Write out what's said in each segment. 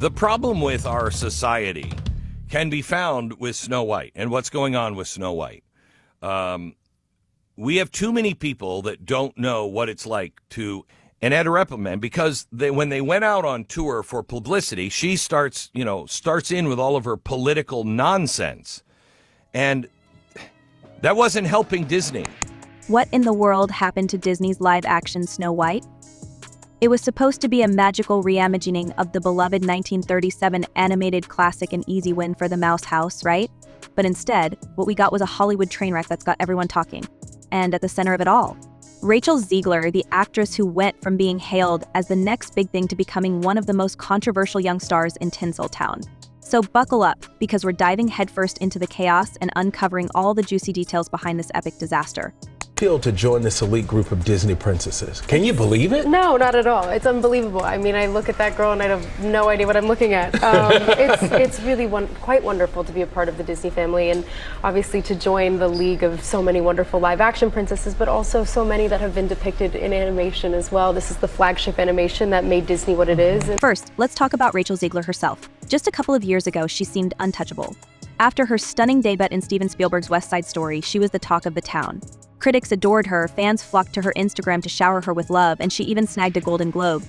The problem with our society can be found with Snow White and what's going on with Snow White. We have too many people that don't know what it's like to, and at a reprimand, because when they went out on tour for publicity, she starts in with all of her political nonsense. And that wasn't helping Disney. What in the world happened to Disney's live-action Snow White? It was supposed to be a magical reimagining of the beloved 1937 animated classic, an easy win for the Mouse House, right? But instead, what we got was a Hollywood train wreck that's got everyone talking. And at the center of it all, Rachel Zegler, the actress who went from being hailed as the next big thing to becoming one of the most controversial young stars in Tinseltown. So buckle up, because we're diving headfirst into the chaos and uncovering all the juicy details behind this epic disaster. Feel to join this elite group of Disney princesses. Can you believe it? No, not at all. It's unbelievable. I mean, I look at that girl and I have no idea what I'm looking at. It's really quite wonderful to be a part of the Disney family, and obviously to join the league of so many wonderful live-action princesses, but also so many that have been depicted in animation as well. This is the flagship animation that made Disney what it is. First, let's talk about Rachel Zegler herself. Just a couple of years ago, she seemed untouchable. After her stunning debut in Steven Spielberg's West Side Story, she was the talk of the town. Critics adored her, fans flocked to her Instagram to shower her with love, and she even snagged a Golden Globe.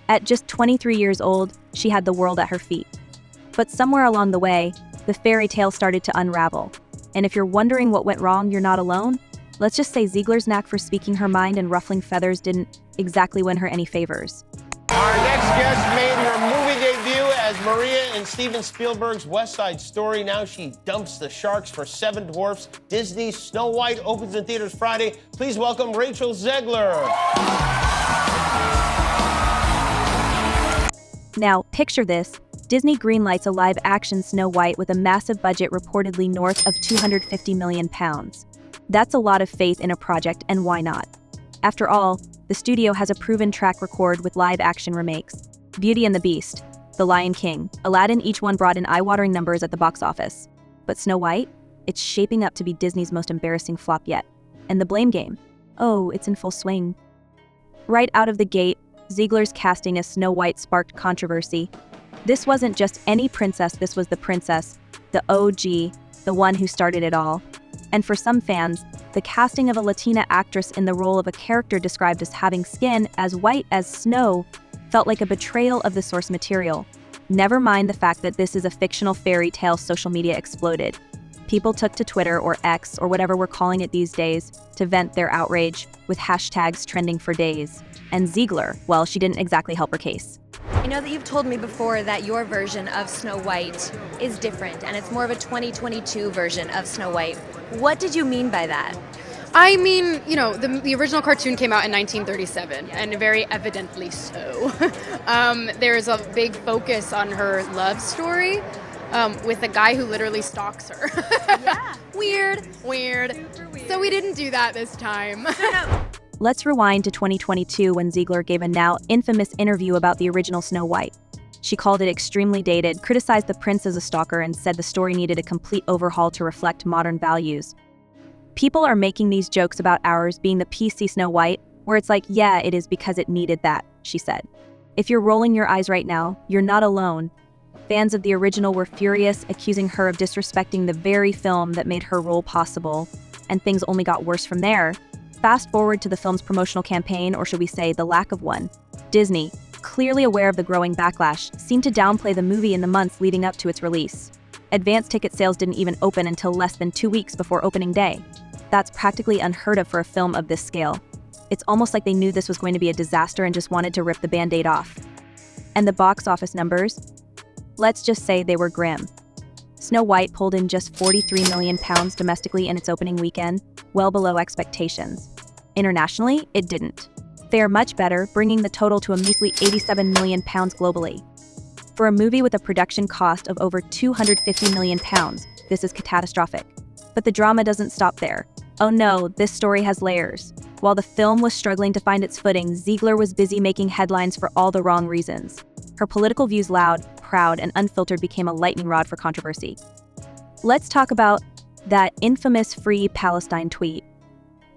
At just 23 years old, she had the world at her feet. But somewhere along the way, the fairy tale started to unravel. And if you're wondering what went wrong, you're not alone. Let's just say Zegler's knack for speaking her mind and ruffling feathers didn't exactly win her any favors. Our next guest made her movie debut as Maria in Steven Spielberg's West Side Story. Now she dumps the sharks for Seven Dwarfs. Disney's Snow White opens in theaters Friday. Please welcome Rachel Zegler. Now, picture this. Disney greenlights a live-action Snow White with a massive budget reportedly north of £250 million. That's a lot of faith in a project, and why not? After all, the studio has a proven track record with live-action remakes. Beauty and the Beast, The Lion King, Aladdin, each one brought in eye-watering numbers at the box office. But Snow White? It's shaping up to be Disney's most embarrassing flop yet. And the blame game? Oh, it's in full swing. Right out of the gate, Zegler's casting as Snow White sparked controversy. This wasn't just any princess, this was the princess, the OG, the one who started it all. And for some fans, the casting of a Latina actress in the role of a character described as having skin as white as snow felt like a betrayal of the source material. Never mind the fact that this is a fictional fairy tale. Social media exploded. People took to Twitter, or X, or whatever we're calling it these days, to vent their outrage, with hashtags trending for days. And Zegler, well, she didn't exactly help her case. I know that you've told me before that your version of Snow White is different, and it's more of a 2022 version of Snow White. What did you mean by that? I mean, you know, the original cartoon came out in 1937, and very evidently so. There's a big focus on her love story with a guy who literally stalks her. Yeah. Weird. So we didn't do that this time. Let's rewind to 2022 when Zegler gave a now infamous interview about the original Snow White. She called it extremely dated, criticized the prince as a stalker, and said the story needed a complete overhaul to reflect modern values. People are making these jokes about ours being the PC Snow White, where it's like, yeah, it is because it needed that, she said. If you're rolling your eyes right now, you're not alone. Fans of the original were furious, accusing her of disrespecting the very film that made her role possible, and things only got worse from there. Fast forward to the film's promotional campaign, or should we say the lack of one. Disney, clearly aware of the growing backlash, seemed to downplay the movie in the months leading up to its release. Advance ticket sales didn't even open until less than 2 weeks before opening day. That's practically unheard of for a film of this scale. It's almost like they knew this was going to be a disaster and just wanted to rip the band-aid off. And the box office numbers? Let's just say they were grim. Snow White pulled in just £43 million domestically in its opening weekend, well below expectations. Internationally, it didn't. Fare much better, bringing the total to a measly £87 million globally. For a movie with a production cost of over £250 million, this is catastrophic. But the drama doesn't stop there. Oh no, this story has layers. While the film was struggling to find its footing, Zegler was busy making headlines for all the wrong reasons. Her political views, loud, proud, and unfiltered, became a lightning rod for controversy. Let's talk about that infamous Free Palestine tweet.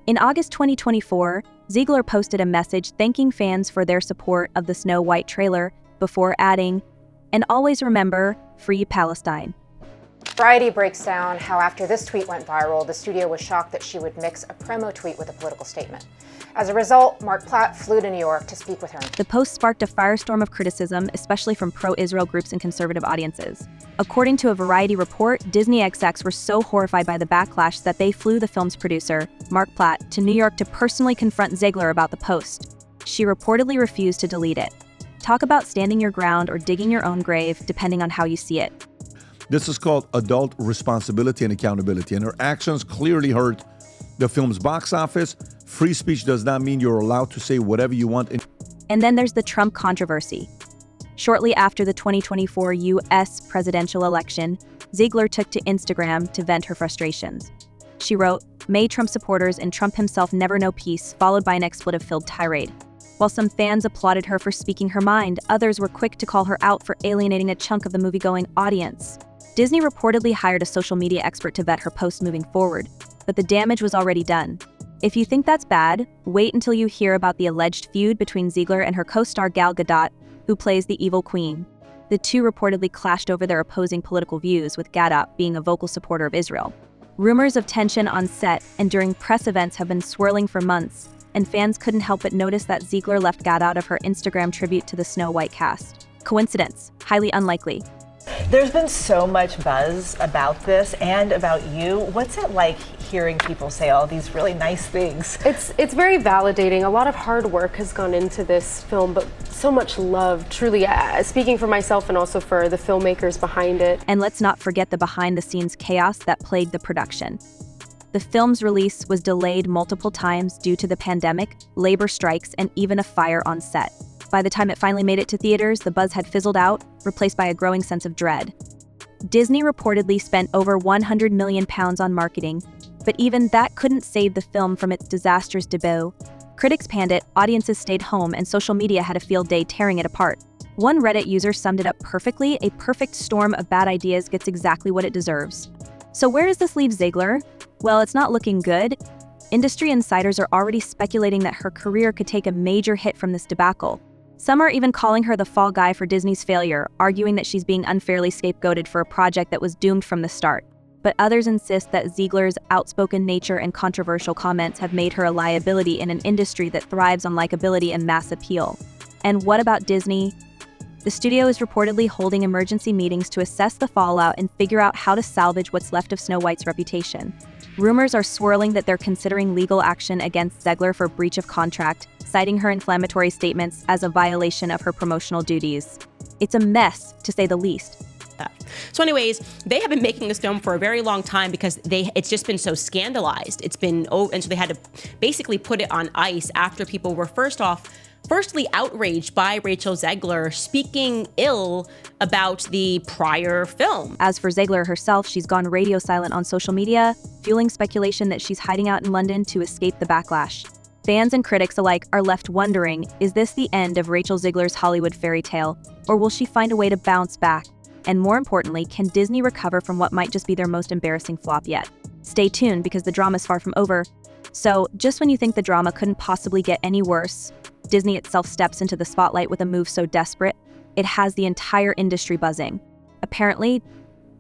In August 2024, Zegler posted a message thanking fans for their support of the Snow White trailer before adding, And always remember, free Palestine. Variety breaks down how after this tweet went viral, the studio was shocked that she would mix a promo tweet with a political statement. As a result, Mark Platt flew to New York to speak with her. The post sparked a firestorm of criticism, especially from pro-Israel groups and conservative audiences. According to a Variety report, Disney execs were so horrified by the backlash that they flew the film's producer, Mark Platt, to New York to personally confront Zegler about the post. She reportedly refused to delete it. Talk about standing your ground or digging your own grave, depending on how you see it. This is called adult responsibility and accountability, and her actions clearly hurt the film's box office. Free speech does not mean you're allowed to say whatever you want. And then there's the Trump controversy. Shortly after the 2024 U.S. presidential election, Zegler took to Instagram to vent her frustrations. She wrote, "May Trump supporters and Trump himself never know peace," followed by an expletive-filled tirade. While some fans applauded her for speaking her mind, others were quick to call her out for alienating a chunk of the movie-going audience. Disney reportedly hired a social media expert to vet her posts moving forward, but the damage was already done. If you think that's bad, wait until you hear about the alleged feud between Zegler and her co-star Gal Gadot, who plays the evil queen. The two reportedly clashed over their opposing political views, with Gadot being a vocal supporter of Israel. Rumors of tension on set and during press events have been swirling for months, and fans couldn't help but notice that Zegler left Gadot out of her Instagram tribute to the Snow White cast. Coincidence? Highly unlikely. There's been so much buzz about this and about you. What's it like hearing people say all these really nice things? It's very validating. A lot of hard work has gone into this film, but so much love, truly, speaking for myself and also for the filmmakers behind it. And let's not forget the behind-the-scenes chaos that plagued the production. The film's release was delayed multiple times due to the pandemic, labor strikes, and even a fire on set. By the time it finally made it to theaters, the buzz had fizzled out, replaced by a growing sense of dread. Disney reportedly spent over £100 million on marketing, but even that couldn't save the film from its disastrous debut. Critics panned it, audiences stayed home, and social media had a field day tearing it apart. One Reddit user summed it up perfectly: "A perfect storm of bad ideas gets exactly what it deserves." So where does this leave Zegler? Well, it's not looking good. Industry insiders are already speculating that her career could take a major hit from this debacle. Some are even calling her the fall guy for Disney's failure, arguing that she's being unfairly scapegoated for a project that was doomed from the start. But others insist that Zegler's outspoken nature and controversial comments have made her a liability in an industry that thrives on likability and mass appeal. And what about Disney? The studio is reportedly holding emergency meetings to assess the fallout and figure out how to salvage what's left of Snow White's reputation. Rumors are swirling that they're considering legal action against Zegler for breach of contract, citing her inflammatory statements as a violation of her promotional duties. It's a mess, to say the least. So anyways, they have been making this film for a very long time because it's just been so scandalized. And so they had to basically put it on ice after people were firstly outraged by Rachel Zegler speaking ill about the prior film. As for Zegler herself, she's gone radio silent on social media, fueling speculation that she's hiding out in London to escape the backlash. Fans and critics alike are left wondering, is this the end of Rachel Zegler's Hollywood fairy tale, or will she find a way to bounce back? And more importantly, can Disney recover from what might just be their most embarrassing flop yet? Stay tuned, because the drama's far from over. So, just when you think the drama couldn't possibly get any worse, Disney itself steps into the spotlight with a move so desperate, it has the entire industry buzzing. Apparently,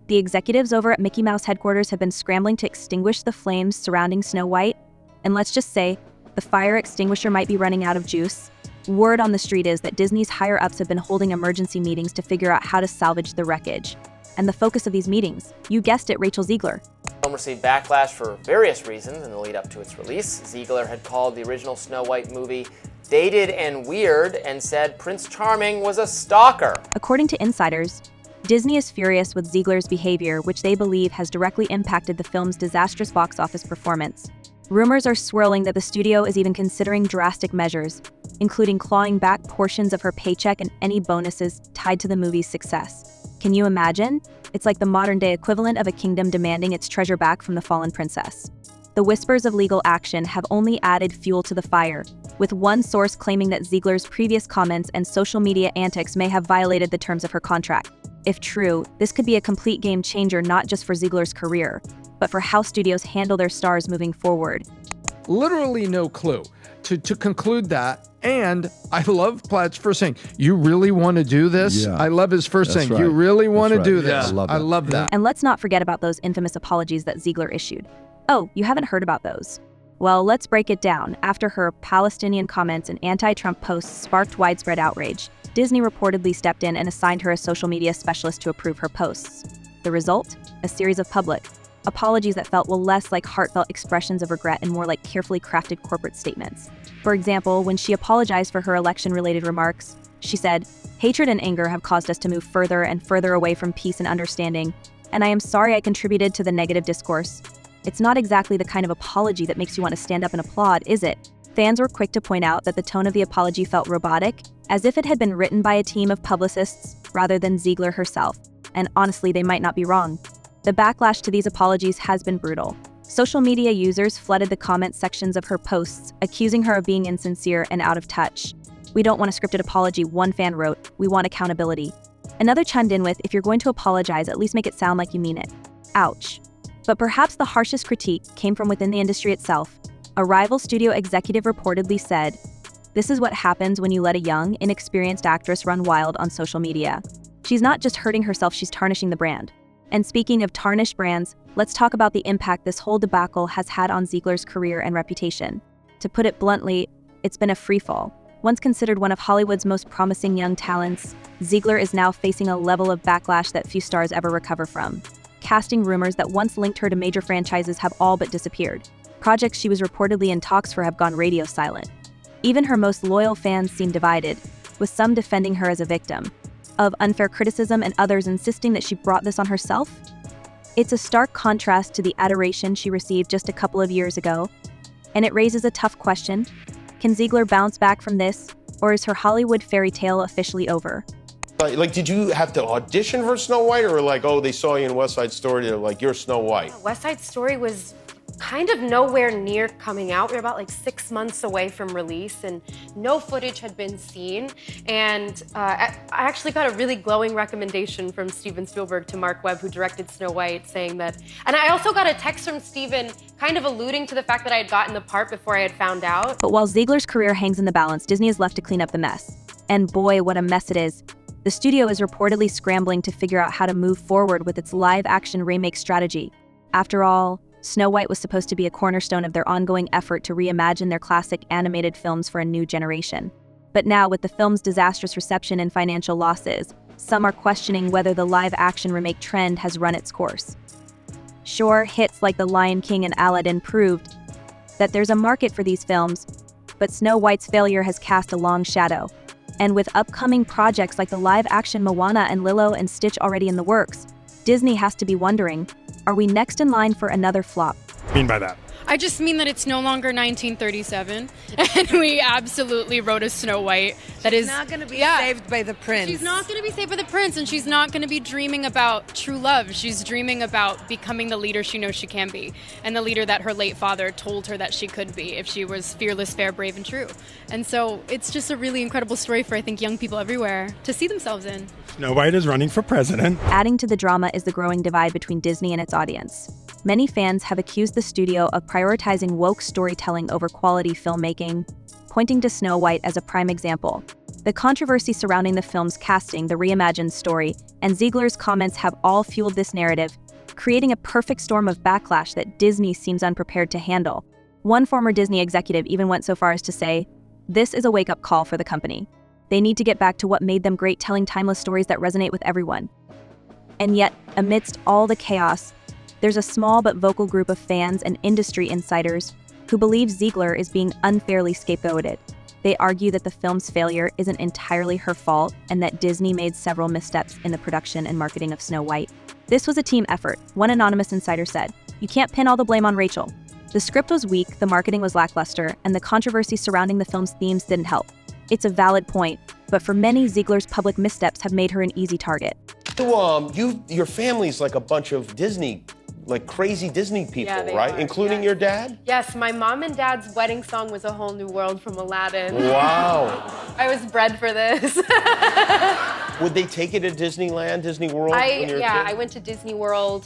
the executives over at Mickey Mouse headquarters have been scrambling to extinguish the flames surrounding Snow White, and let's just say, the fire extinguisher might be running out of juice. Word on the street is that Disney's higher-ups have been holding emergency meetings to figure out how to salvage the wreckage. And the focus of these meetings, you guessed it, Rachel Zegler. The film received backlash for various reasons in the lead up to its release. Zegler had called the original Snow White movie dated and weird and said Prince Charming was a stalker. According to insiders, Disney is furious with Zegler's behavior, which they believe has directly impacted the film's disastrous box office performance. Rumors are swirling that the studio is even considering drastic measures, including clawing back portions of her paycheck and any bonuses tied to the movie's success. Can you imagine? It's like the modern-day equivalent of a kingdom demanding its treasure back from the fallen princess. The whispers of legal action have only added fuel to the fire, with one source claiming that Zegler's previous comments and social media antics may have violated the terms of her contract. If true, this could be a complete game changer not just for Zegler's career, but for how studios handle their stars moving forward. Literally no clue. to conclude that. And I love Platt's first saying, "You really want to do this?" Yeah. I love his first That's saying, right. "You really want to That's do right. this?" Yeah. I love that. And let's not forget about those infamous apologies that Zegler issued. Oh, you haven't heard about those? Well, let's break it down. After her Palestinian comments and anti-Trump posts sparked widespread outrage, Disney reportedly stepped in and assigned her a social media specialist to approve her posts. The result? A series of public apologies that felt less like heartfelt expressions of regret and more like carefully crafted corporate statements. For example, when she apologized for her election-related remarks, she said, "Hatred and anger have caused us to move further and further away from peace and understanding, and I am sorry I contributed to the negative discourse." It's not exactly the kind of apology that makes you want to stand up and applaud, is it? Fans were quick to point out that the tone of the apology felt robotic, as if it had been written by a team of publicists rather than Zegler herself. And honestly, they might not be wrong. The backlash to these apologies has been brutal. Social media users flooded the comment sections of her posts, accusing her of being insincere and out of touch. "We don't want a scripted apology," one fan wrote. "We want accountability." Another chimed in with, "If you're going to apologize, at least make it sound like you mean it." Ouch. But perhaps the harshest critique came from within the industry itself. A rival studio executive reportedly said, "This is what happens when you let a young, inexperienced actress run wild on social media. She's not just hurting herself, she's tarnishing the brand." And speaking of tarnished brands, let's talk about the impact this whole debacle has had on Zegler's career and reputation. To put it bluntly, it's been a freefall. Once considered one of Hollywood's most promising young talents, Zegler is now facing a level of backlash that few stars ever recover from. Casting rumors that once linked her to major franchises have all but disappeared. Projects she was reportedly in talks for have gone radio silent. Even her most loyal fans seem divided, with some defending her as a victim of unfair criticism and others insisting that she brought this on herself. It's a stark contrast to the adoration she received just a couple of years ago, and it raises a tough question. Can Zegler bounce back from this, or is her Hollywood fairy tale officially over? Like, did you have to audition for Snow White, or like, oh, they saw you in West Side Story, they're like, you're Snow White? West Side Story was kind of nowhere near coming out. We were about like 6 months away from release and no footage had been seen. And I actually got a really glowing recommendation from Steven Spielberg to Mark Webb, who directed Snow White, saying that, and I also got a text from Steven kind of alluding to the fact that I had gotten the part before I had found out. But while Zegler's career hangs in the balance, Disney is left to clean up the mess. And boy, what a mess it is. The studio is reportedly scrambling to figure out how to move forward with its live-action remake strategy. After all, Snow White was supposed to be a cornerstone of their ongoing effort to reimagine their classic animated films for a new generation. But now, with the film's disastrous reception and financial losses, some are questioning whether the live-action remake trend has run its course. Sure, hits like The Lion King and Aladdin proved that there's a market for these films, but Snow White's failure has cast a long shadow. And with upcoming projects like the live-action Moana and Lilo and Stitch already in the works, Disney has to be wondering, are we next in line for another flop? What do you mean by that? I just mean that it's no longer 1937, and we absolutely wrote a Snow White that is not going to be saved by the prince. She's not going to be saved by the prince, and she's not going to be dreaming about true love. She's dreaming about becoming the leader she knows she can be, and the leader that her late father told her that she could be if she was fearless, fair, brave, and true. And so it's just a really incredible story for, I think, young people everywhere to see themselves in. Snow White is running for president. Adding to the drama is the growing divide between Disney and its audience. Many fans have accused the studio of prioritizing woke storytelling over quality filmmaking, pointing to Snow White as a prime example. The controversy surrounding the film's casting, the reimagined story, and Zegler's comments have all fueled this narrative, creating a perfect storm of backlash that Disney seems unprepared to handle. One former Disney executive even went so far as to say, "This is a wake-up call for the company. They need to get back to what made them great, telling timeless stories that resonate with everyone." And yet, amidst all the chaos, there's a small but vocal group of fans and industry insiders who believe Zegler is being unfairly scapegoated. They argue that the film's failure isn't entirely her fault and that Disney made several missteps in the production and marketing of Snow White. This was a team effort, one anonymous insider said. You can't pin all the blame on Rachel. The script was weak, the marketing was lackluster, and the controversy surrounding the film's themes didn't help. It's a valid point, but for many, Zegler's public missteps have made her an easy target. So, your family's like a bunch of Disney, like crazy Disney people, Yeah, they right? are, Including your dad? Yes, my mom and dad's wedding song was A Whole New World from Aladdin. Wow. I was bred for this. Would they take you to Disneyland, Disney World when you were a kid? I went to Disney World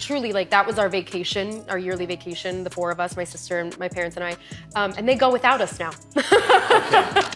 truly, like, that was our vacation, our yearly vacation, the four of us, my sister and my parents and I, and they go without us now.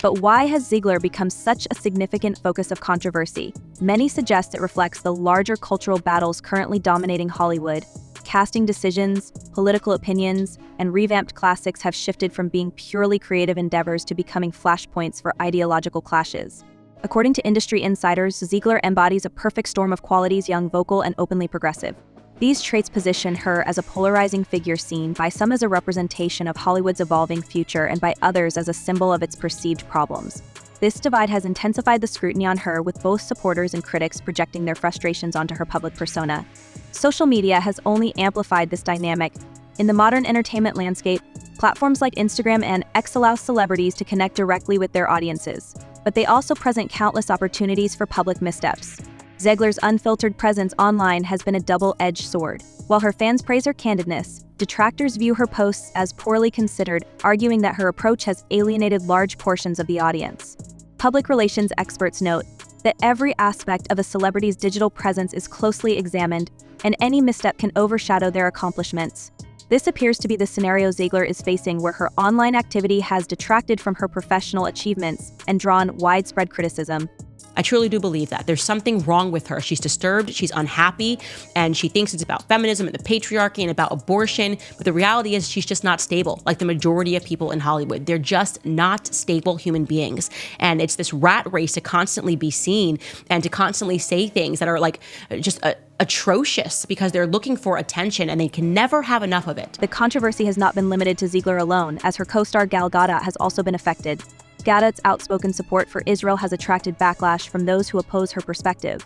But why has Zegler become such a significant focus of controversy? Many suggest it reflects the larger cultural battles currently dominating Hollywood. Casting decisions, political opinions, and revamped classics have shifted from being purely creative endeavors to becoming flashpoints for ideological clashes. According to industry insiders, Zegler embodies a perfect storm of qualities: young, vocal, and openly progressive. These traits position her as a polarizing figure seen by some as a representation of Hollywood's evolving future and by others as a symbol of its perceived problems. This divide has intensified the scrutiny on her, with both supporters and critics projecting their frustrations onto her public persona. Social media has only amplified this dynamic. In the modern entertainment landscape, platforms like Instagram and X allow celebrities to connect directly with their audiences, but they also present countless opportunities for public missteps. Zegler's unfiltered presence online has been a double-edged sword. While her fans praise her candidness, detractors view her posts as poorly considered, arguing that her approach has alienated large portions of the audience. Public relations experts note that every aspect of a celebrity's digital presence is closely examined, and any misstep can overshadow their accomplishments. This appears to be the scenario Zegler is facing, where her online activity has detracted from her professional achievements and drawn widespread criticism. I truly do believe that. There's something wrong with her. She's disturbed, she's unhappy, and she thinks it's about feminism and the patriarchy and about abortion. But the reality is she's just not stable, like the majority of people in Hollywood. They're just not stable human beings. And it's this rat race to constantly be seen and to constantly say things that are like just atrocious because they're looking for attention and they can never have enough of it. The controversy has not been limited to Zegler alone, as her co-star Gal Gadot has also been affected. Gadot's outspoken support for Israel has attracted backlash from those who oppose her perspective,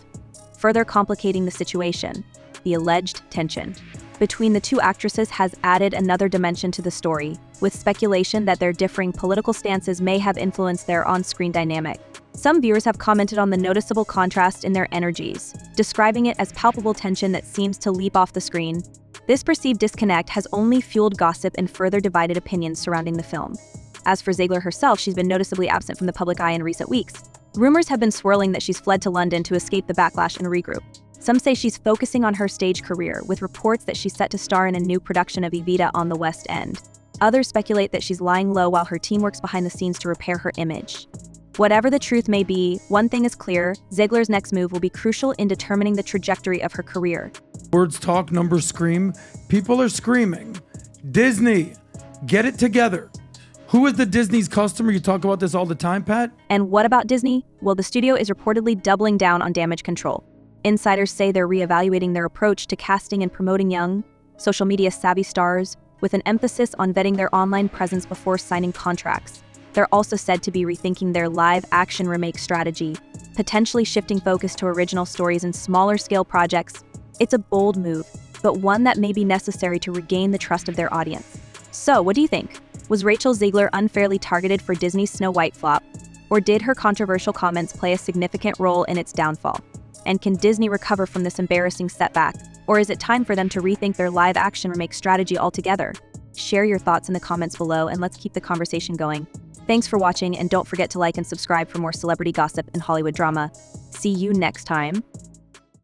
further complicating the situation. The alleged tension between the two actresses has added another dimension to the story, with speculation that their differing political stances may have influenced their on-screen dynamic. Some viewers have commented on the noticeable contrast in their energies, describing it as palpable tension that seems to leap off the screen. This perceived disconnect has only fueled gossip and further divided opinions surrounding the film. As for Zegler herself, she's been noticeably absent from the public eye in recent weeks. Rumors have been swirling that she's fled to London to escape the backlash and regroup. Some say she's focusing on her stage career, with reports that she's set to star in a new production of Evita on the West End. Others speculate that she's lying low while her team works behind the scenes to repair her image. Whatever the truth may be, one thing is clear: Zegler's next move will be crucial in determining the trajectory of her career. Words talk, numbers scream. People are screaming. Disney, get it together. Who is the Disney's customer? You talk about this all the time, Pat. And what about Disney? Well, the studio is reportedly doubling down on damage control. Insiders say they're reevaluating their approach to casting and promoting young, social media savvy stars, with an emphasis on vetting their online presence before signing contracts. They're also said to be rethinking their live-action remake strategy, potentially shifting focus to original stories and smaller-scale projects. It's a bold move, but one that may be necessary to regain the trust of their audience. So, what do you think? Was Rachel Zegler unfairly targeted for Disney's Snow White flop? Or did her controversial comments play a significant role in its downfall? And can Disney recover from this embarrassing setback? Or is it time for them to rethink their live-action remake strategy altogether? Share your thoughts in the comments below, and let's keep the conversation going. Thanks for watching, and don't forget to like and subscribe for more celebrity gossip and Hollywood drama. See you next time.